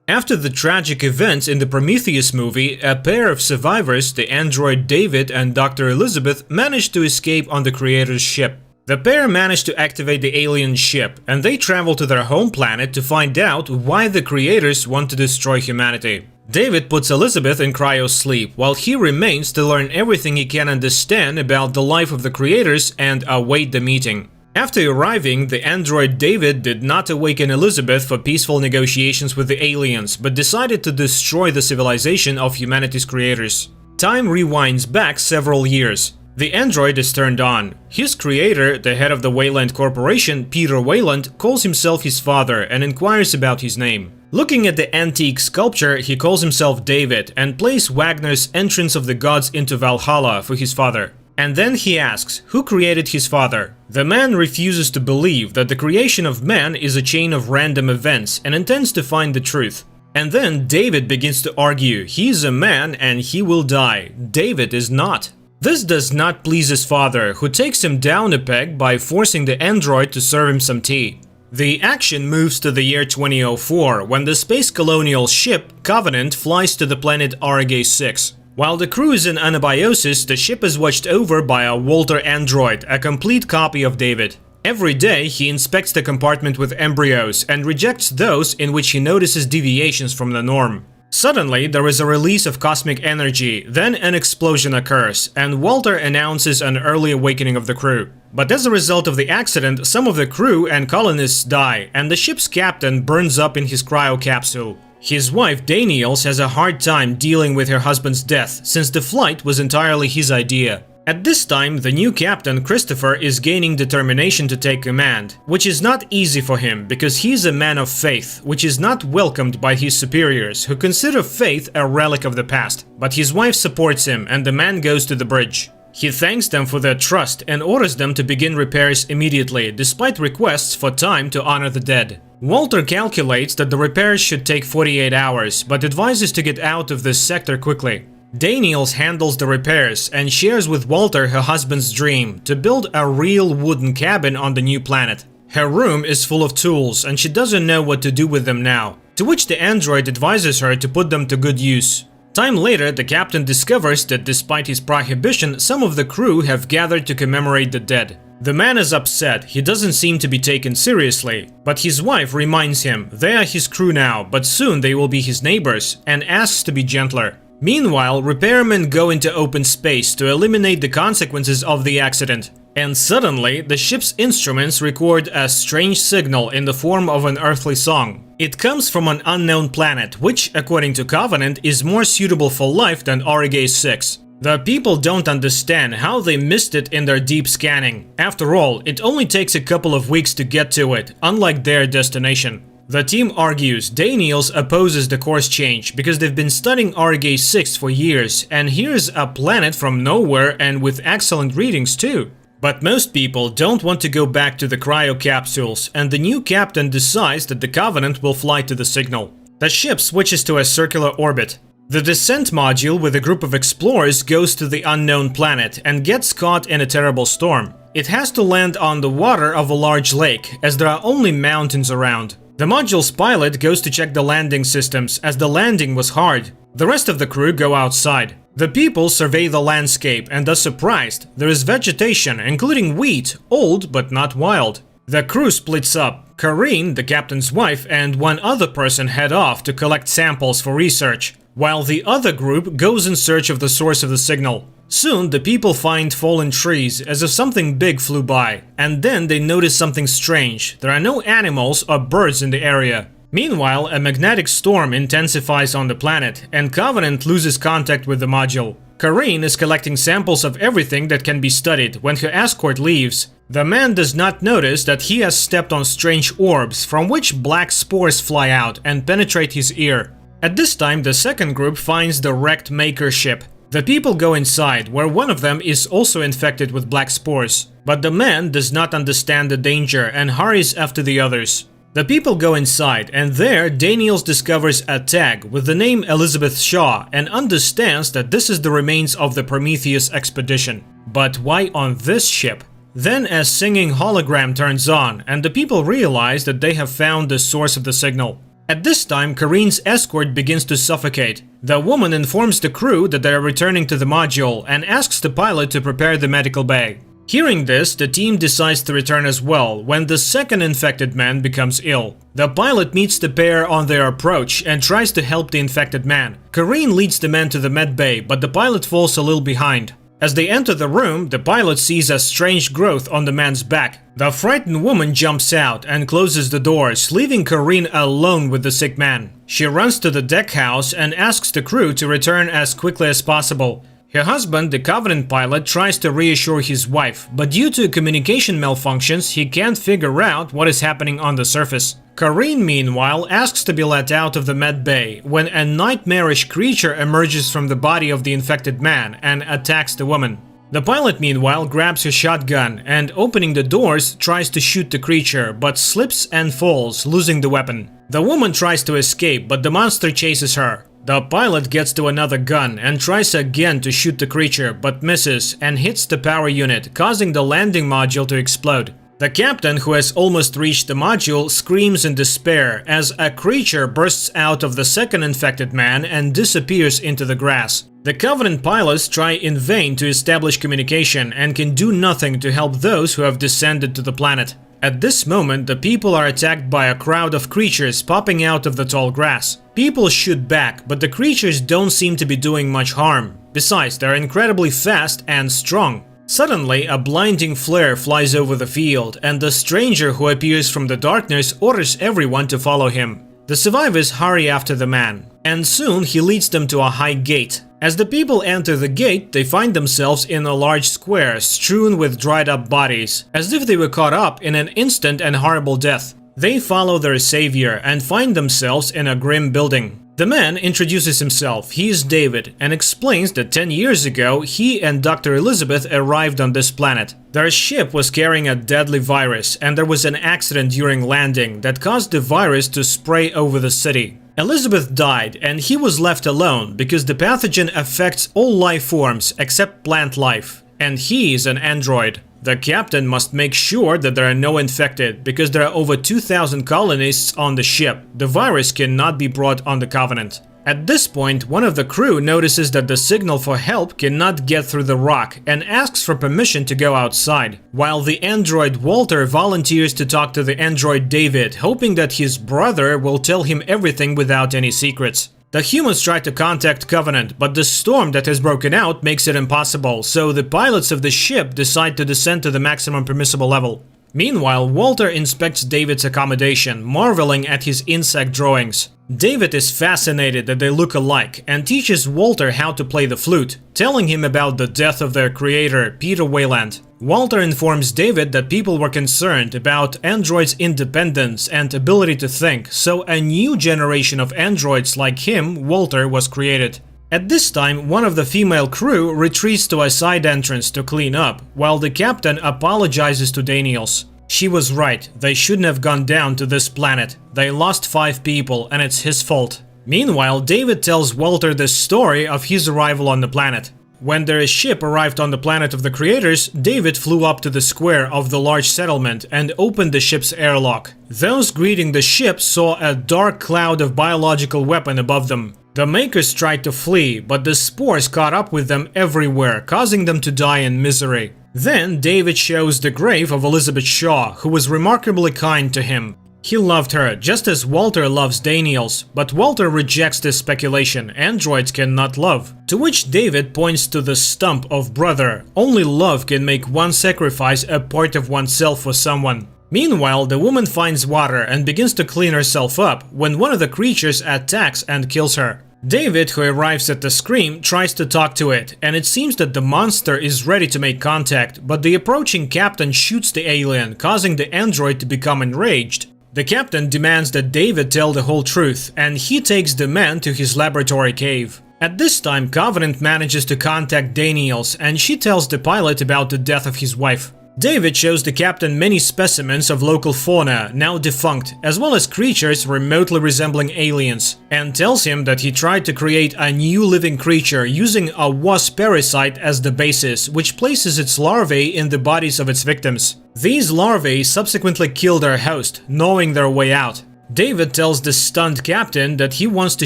After the tragic events in the Prometheus movie, a pair of survivors, the android David and Dr. Elizabeth, managed to escape on the creator's ship. The pair managed to activate the alien ship, and they travel to their home planet to find out why the creators want to destroy humanity. David puts Elizabeth in cryo-sleep, while he remains to learn everything he can understand about the life of the creators and await the meeting. After arriving, the android David did not awaken Elizabeth for peaceful negotiations with the aliens, but decided to destroy the civilization of humanity's creators. Time rewinds back several years. The android is turned on. His creator, the head of the Wayland Corporation, Peter Wayland, calls himself his father and inquires about his name. Looking at the antique sculpture, he calls himself David and plays Wagner's Entrance of the Gods into Valhalla for his father. And then he asks, who created his father? The man refuses to believe that the creation of man is a chain of random events and intends to find the truth. And then David begins to argue, he is a man and he will die. David is not. This does not please his father, who takes him down a peg by forcing the android to serve him some tea. The action moves to the year 2004, when the space colonial ship Covenant flies to the planet Arge-6. While the crew is in anabiosis, the ship is watched over by a Walter android, a complete copy of David. Every day, he inspects the compartment with embryos and rejects those in which he notices deviations from the norm. Suddenly, there is a release of cosmic energy, then an explosion occurs, and Walter announces an early awakening of the crew. But as a result of the accident, some of the crew and colonists die, and the ship's captain burns up in his cryo capsule. His wife Daniels has a hard time dealing with her husband's death, since the flight was entirely his idea. At this time, the new captain, Christopher, is gaining determination to take command, which is not easy for him because he's a man of faith, which is not welcomed by his superiors, who consider faith a relic of the past. But his wife supports him, and the man goes to the bridge. He thanks them for their trust and orders them to begin repairs immediately, despite requests for time to honor the dead. Walter calculates that the repairs should take 48 hours, but advises to get out of this sector quickly. Daniels handles the repairs and shares with Walter her husband's dream to build a real wooden cabin on the new planet. Her room is full of tools and she doesn't know what to do with them now, to which the android advises her to put them to good use. Time later, the captain discovers that despite his prohibition, some of the crew have gathered to commemorate the dead. The man is upset, he doesn't seem to be taken seriously, but his wife reminds him they are his crew now, but soon they will be his neighbors, and asks to be gentler. Meanwhile, repairmen go into open space to eliminate the consequences of the accident. And suddenly, the ship's instruments record a strange signal in the form of an earthly song. It comes from an unknown planet, which, according to Covenant, is more suitable for life than Arge-6. The people don't understand how they missed it in their deep scanning. After all, it only takes a couple of weeks to get to it, unlike their destination. The team argues Daniels opposes the course change because they've been studying Arge-6 for years, and here's a planet from nowhere and with excellent readings too. But most people don't want to go back to the cryo capsules, and the new captain decides that the Covenant will fly to the signal. The ship switches to a circular orbit. The descent module with a group of explorers goes to the unknown planet and gets caught in a terrible storm. It has to land on the water of a large lake, as there are only mountains around. The module's pilot goes to check the landing systems, as the landing was hard. The rest of the crew go outside. The people survey the landscape and are surprised. There is vegetation, including wheat, old but not wild. The crew splits up. Karine, the captain's wife, and one other person head off to collect samples for research, while the other group goes in search of the source of the signal. Soon, the people find fallen trees, as if something big flew by, and then they notice something strange. There are no animals or birds in the area. Meanwhile, a magnetic storm intensifies on the planet, and Covenant loses contact with the module. Karine is collecting samples of everything that can be studied when her escort leaves. The man does not notice that he has stepped on strange orbs from which black spores fly out and penetrate his ear. At this time, the second group finds the wrecked Maker ship. The people go inside, where one of them is also infected with black spores. But the man does not understand the danger and hurries after the others. The people go inside, and there Daniels discovers a tag with the name Elizabeth Shaw and understands that this is the remains of the Prometheus expedition. But why on this ship? Then a singing hologram turns on, and the people realize that they have found the source of the signal. At this time, Kareen's escort begins to suffocate. The woman informs the crew that they are returning to the module and asks the pilot to prepare the medical bay. Hearing this, the team decides to return as well when the second infected man becomes ill. The pilot meets the pair on their approach and tries to help the infected man. Kareen leads the man to the med bay, but the pilot falls a little behind. As they enter the room, the pilot sees a strange growth on the man's back. The frightened woman jumps out and closes the doors, leaving Kareen alone with the sick man. She runs to the deck house and asks the crew to return as quickly as possible. Her husband, the Covenant pilot, tries to reassure his wife, but due to communication malfunctions, he can't figure out what is happening on the surface. Kareen, meanwhile, asks to be let out of the med bay when a nightmarish creature emerges from the body of the infected man and attacks the woman. The pilot, meanwhile, grabs her shotgun and, opening the doors, tries to shoot the creature, but slips and falls, losing the weapon. The woman tries to escape, but the monster chases her. The pilot gets to another gun and tries again to shoot the creature, but misses and hits the power unit, causing the landing module to explode. The captain, who has almost reached the module, screams in despair as a creature bursts out of the second infected man and disappears into the grass. The Covenant pilots try in vain to establish communication and can do nothing to help those who have descended to the planet. At this moment, the people are attacked by a crowd of creatures popping out of the tall grass. People shoot back, but the creatures don't seem to be doing much harm. Besides, they're incredibly fast and strong. Suddenly, a blinding flare flies over the field, and the stranger who appears from the darkness orders everyone to follow him. The survivors hurry after the man, and soon he leads them to a high gate. As the people enter the gate, they find themselves in a large square strewn with dried up bodies, as if they were caught up in an instant and horrible death. They follow their savior and find themselves in a grim building. The man introduces himself, he is David, and explains that 10 years ago he and Dr. Elizabeth arrived on this planet. Their ship was carrying a deadly virus, and there was an accident during landing that caused the virus to spray over the city. Elizabeth died, and he was left alone because the pathogen affects all life forms except plant life, and he is an android. The captain must make sure that there are no infected, because there are over 2,000 colonists on the ship. The virus cannot be brought on the Covenant. At this point, one of the crew notices that the signal for help cannot get through the rock and asks for permission to go outside, while the android Walter volunteers to talk to the android David, hoping that his brother will tell him everything without any secrets. The humans try to contact Covenant, but the storm that has broken out makes it impossible, so the pilots of the ship decide to descend to the maximum permissible level. Meanwhile, Walter inspects David's accommodation, marveling at his insect drawings. David is fascinated that they look alike and teaches Walter how to play the flute, telling him about the death of their creator, Peter Wayland. Walter informs David that people were concerned about androids' independence and ability to think, so a new generation of androids like him, Walter, was created. At this time, one of the female crew retreats to a side entrance to clean up, while the captain apologizes to Daniels. She was right, they shouldn't have gone down to this planet. They lost 5 people and it's his fault. Meanwhile, David tells Walter the story of his arrival on the planet. When their ship arrived on the planet of the creators, David flew up to the square of the large settlement and opened the ship's airlock. Those greeting the ship saw a dark cloud of biological weapon above them. The makers tried to flee, but the spores caught up with them everywhere, causing them to die in misery. Then David shows the grave of Elizabeth Shaw, who was remarkably kind to him. He loved her, just as Walter loves Daniels, but Walter rejects this speculation. Androids cannot love. To which David points to the stump of brother. Only love can make one sacrifice a part of oneself for someone. Meanwhile, the woman finds water and begins to clean herself up when one of the creatures attacks and kills her. David, who arrives at the scream, tries to talk to it, and it seems that the monster is ready to make contact, but the approaching captain shoots the alien, causing the android to become enraged. The captain demands that David tell the whole truth, and he takes the man to his laboratory cave. At this time, Covenant manages to contact Daniels, and she tells the pilot about the death of his wife. David shows the captain many specimens of local fauna, now defunct, as well as creatures remotely resembling aliens, and tells him that he tried to create a new living creature using a wasp parasite as the basis, which places its larvae in the bodies of its victims. These larvae subsequently kill their host, gnawing their way out. David tells the stunned captain that he wants to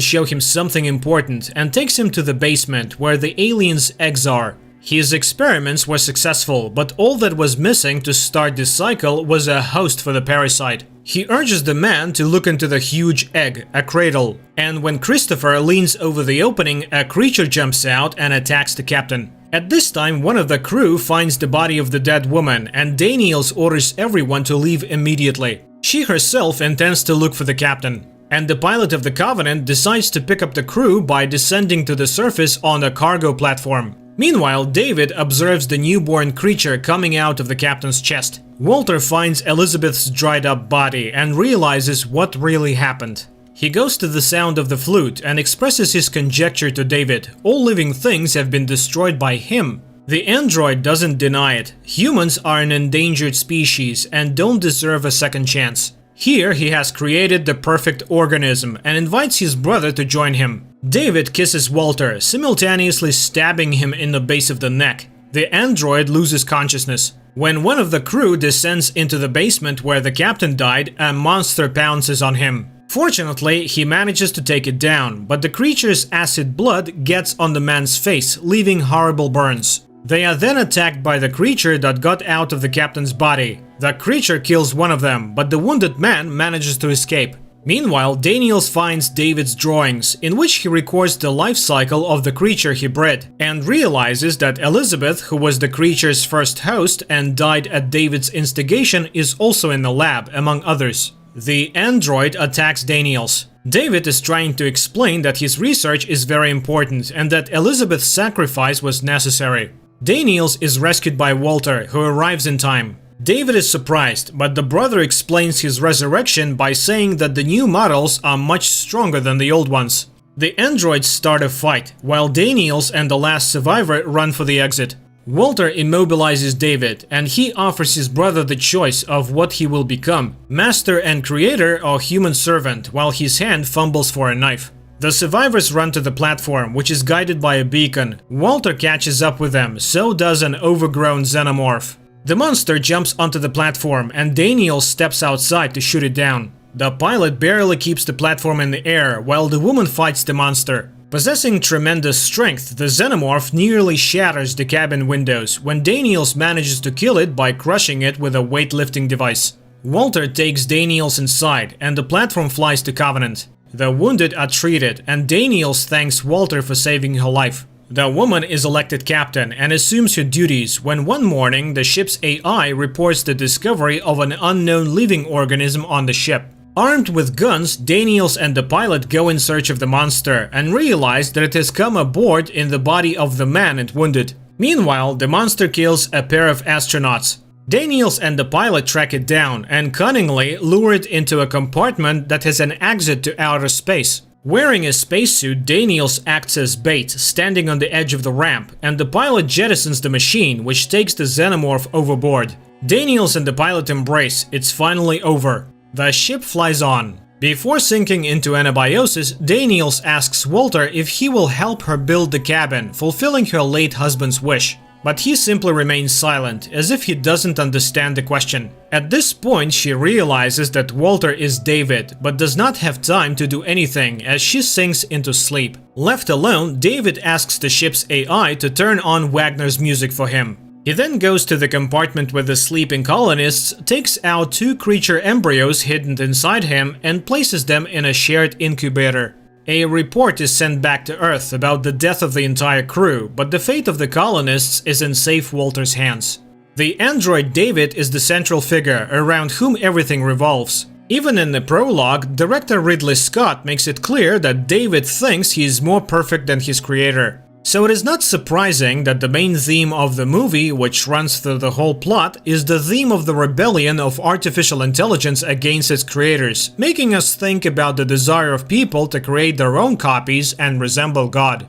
show him something important and takes him to the basement where the aliens' eggs are. His experiments were successful, but all that was missing to start this cycle was a host for the parasite. He urges the man to look into the huge egg, a cradle, and when Christopher leans over the opening, a creature jumps out and attacks the captain. At this time, one of the crew finds the body of the dead woman, and Daniels orders everyone to leave immediately. She herself intends to look for the captain, and the pilot of the Covenant decides to pick up the crew by descending to the surface on a cargo platform. Meanwhile, David observes the newborn creature coming out of the captain's chest. Walter finds Elizabeth's dried-up body and realizes what really happened. He goes to the sound of the flute and expresses his conjecture to David. All living things have been destroyed by him. The android doesn't deny it. Humans are an endangered species and don't deserve a second chance. Here he has created the perfect organism and invites his brother to join him. David kisses Walter, simultaneously stabbing him in the base of the neck. The android loses consciousness. When one of the crew descends into the basement where the captain died, a monster pounces on him. Fortunately, he manages to take it down, but the creature's acid blood gets on the man's face, leaving horrible burns. They are then attacked by the creature that got out of the captain's body. The creature kills one of them, but the wounded man manages to escape. Meanwhile, Daniels finds David's drawings, in which he records the life cycle of the creature he bred, and realizes that Elizabeth, who was the creature's first host and died at David's instigation, is also in the lab, among others. The android attacks Daniels. David is trying to explain that his research is very important and that Elizabeth's sacrifice was necessary. Daniels is rescued by Walter, who arrives in time. David is surprised, but the brother explains his resurrection by saying that the new models are much stronger than the old ones. The androids start a fight, while Daniels and the last survivor run for the exit. Walter immobilizes David, and he offers his brother the choice of what he will become, master and creator or human servant, while his hand fumbles for a knife. The survivors run to the platform, which is guided by a beacon. Walter catches up with them, so does an overgrown xenomorph. The monster jumps onto the platform, and Daniel steps outside to shoot it down. The pilot barely keeps the platform in the air, while the woman fights the monster. Possessing tremendous strength, the xenomorph nearly shatters the cabin windows when Daniels manages to kill it by crushing it with a weightlifting device. Walter takes Daniels inside, and the platform flies to Covenant. The wounded are treated, and Daniels thanks Walter for saving her life. The woman is elected captain and assumes her duties when one morning the ship's AI reports the discovery of an unknown living organism on the ship. Armed with guns, Daniels and the pilot go in search of the monster and realize that it has come aboard in the body of the man it wounded. Meanwhile, the monster kills a pair of astronauts. Daniels and the pilot track it down and cunningly lure it into a compartment that has an exit to outer space. Wearing a spacesuit, Daniels acts as bait, standing on the edge of the ramp, and the pilot jettisons the machine, which takes the xenomorph overboard. Daniels and the pilot embrace. It's finally over. The ship flies on. Before sinking into anabiosis, Daniels asks Walter if he will help her build the cabin, fulfilling her late husband's wish. But he simply remains silent, as if he doesn't understand the question. At this point, she realizes that Walter is David, but does not have time to do anything as she sinks into sleep. Left alone, David asks the ship's AI to turn on Wagner's music for him. He then goes to the compartment with the sleeping colonists, takes out 2 creature embryos hidden inside him, and places them in a shared incubator. A report is sent back to Earth about the death of the entire crew, but the fate of the colonists is in safe Walter's hands. The android David is the central figure around whom everything revolves. Even in the prologue, director Ridley Scott makes it clear that David thinks he is more perfect than his creator. So it is not surprising that the main theme of the movie, which runs through the whole plot, is the theme of the rebellion of artificial intelligence against its creators, making us think about the desire of people to create their own copies and resemble God.